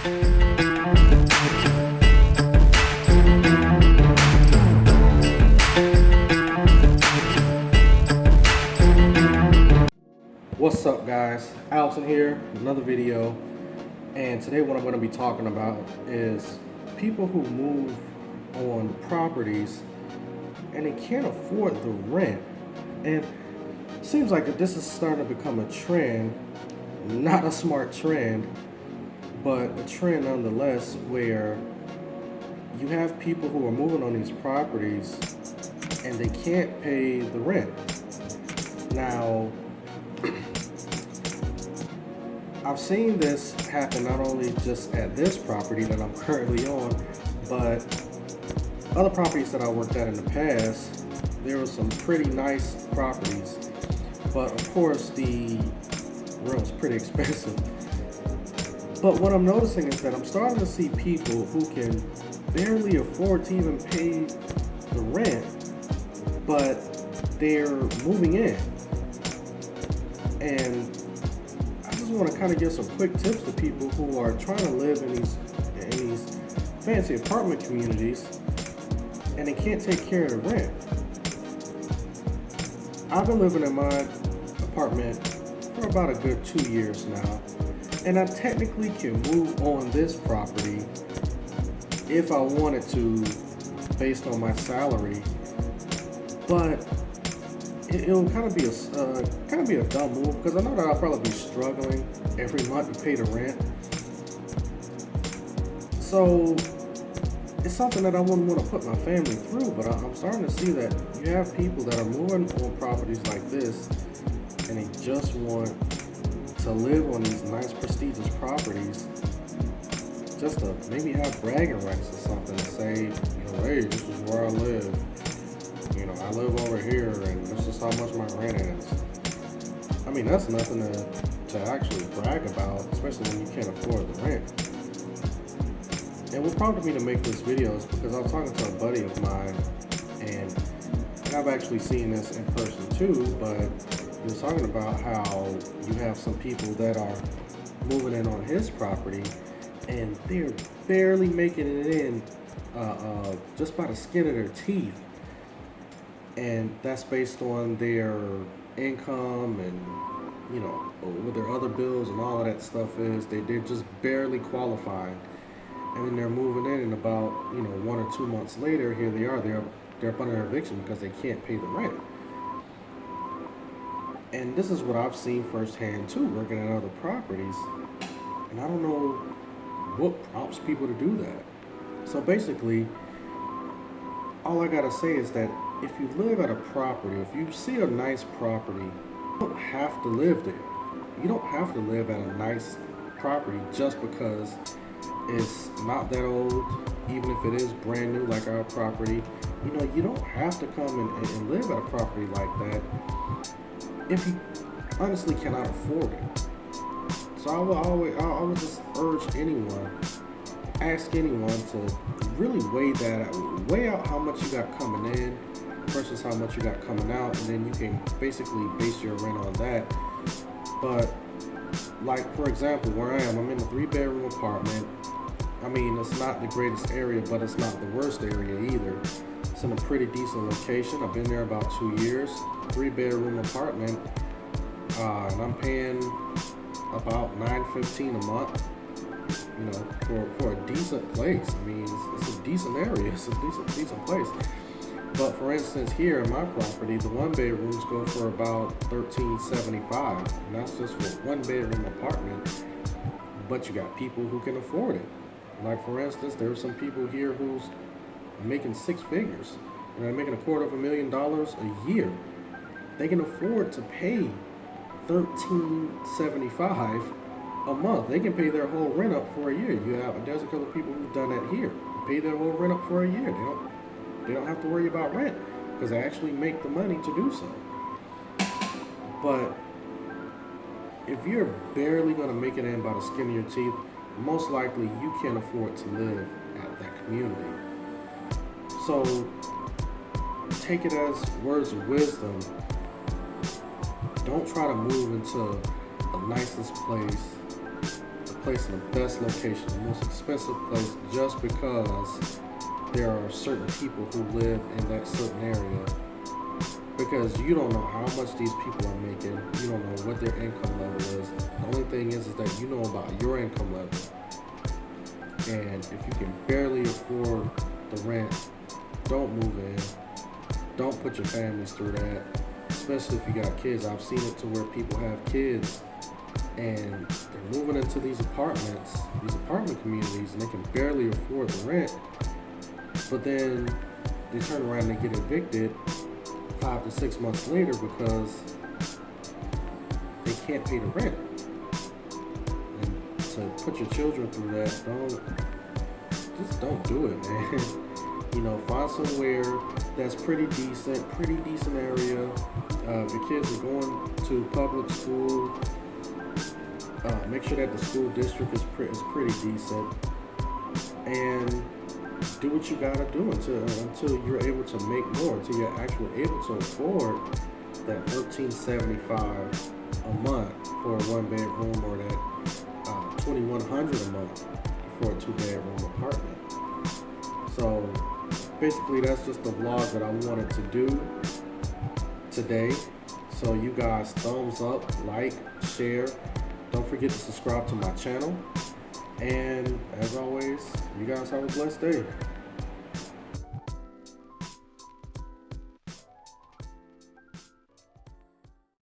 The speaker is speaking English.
What's up, guys? Allison here, another video. And today what I'm going to be talking about is people who move on properties and they can't afford the rent. And it seems like this is starting to become a trend, not a smart trend, but a trend nonetheless, where you have people who are moving on these properties and they can't pay the rent. Now, I've seen this happen not only just at this property that I'm currently on, but other properties that I worked at in the past. There were some pretty nice properties, but of course the rent was pretty expensive. But what I'm noticing is that I'm starting to see people who can barely afford to even pay the rent, but they're moving in. And I just want to kind of give some quick tips to people who are trying to live in these fancy apartment communities and they can't take care of the rent. I've been living in my apartment for about a good 2 years now, and I technically can move on this property if I wanted to based on my salary, but it'll kind of be a dumb move because I know that I'll probably be struggling every month to pay the rent. So it's something that I wouldn't want to put my family through, but I'm starting to see that you have people that are moving on properties like this and they just want to live on these nice prestigious properties just to maybe have bragging rights or something, to say, hey, this is where I live. I live over here and this is how much my rent is. I mean, that's nothing to actually brag about, especially when you can't afford the rent. And what prompted me to make this video is because I was talking to a buddy of mine, and I've actually seen this in person too, but he was talking about how you have some people that are moving in on his property and they're barely making it in just by the skin of their teeth. And that's based on their income and, what their other bills and all of that stuff is. They're just barely qualifying. And then they're moving in and about, 1 or 2 months later, here they are. They're up under eviction because they can't pay the rent. And this is what I've seen firsthand too, working at other properties. And I don't know what prompts people to do that. So basically, all I gotta say is that if you live at a property, if you see a nice property, you don't have to live there. You don't have to live at a nice property just because it's not that old, even if it is brand new like our property. You don't have to come and live at a property like that if you honestly cannot afford it. So I would just urge anyone, ask anyone to really weigh out how much you got coming in versus how much you got coming out, and then you can basically base your rent on that. But like, for example, where I'm in a 3-bedroom apartment. I mean, it's not the greatest area, but it's not the worst area either. It's in a pretty decent location. I've been there about 2 years, 3-bedroom apartment, and I'm paying about $9.15 a month, for a decent place. I mean, it's a decent area, it's a decent place. But for instance, here in my property, the 1-bedrooms go for about $13.75, and that's just for a 1-bedroom apartment. But you got people who can afford it. Like, for instance, there are some people here who's making 6 figures, and they're making $250,000 a year. They can afford to pay $13.75 a month. They can pay their whole rent up for a year. There's a couple of people who've done that here. Pay their whole rent up for a year. They don't have to worry about rent because they actually make the money to do so. But if you're barely going to make it in by the skin of your teeth, most likely you can't afford to live at that community. So take it as words of wisdom. Don't try to move into the nicest place, the place in the best location, the most expensive place, just because there are certain people who live in that certain area. Because you don't know how much these people are making. You don't know what their income level is. The only thing is that you know about your income level. And if you can barely afford the rent, don't move in. Don't put your families through that, especially if you got kids. I've seen it to where people have kids and they're moving into these apartments, these apartment communities, and they can barely afford the rent. But then they turn around and get evicted 5 to 6 months later because they can't pay the rent. And to put your children through that, don't do it, man. You know, find somewhere that's pretty decent area. If your kids are going to public school, make sure that the school district is pretty decent, and do what you gotta do until you're able to make more, until you're actually able to afford that $1,375 a month for a 1-bedroom, or that $2,100 a month for a 2-bedroom apartment. So basically, that's just the vlog that I wanted to do today. So you guys, thumbs up, like, share. Don't forget to subscribe to my channel. And as always, you guys have a blessed day.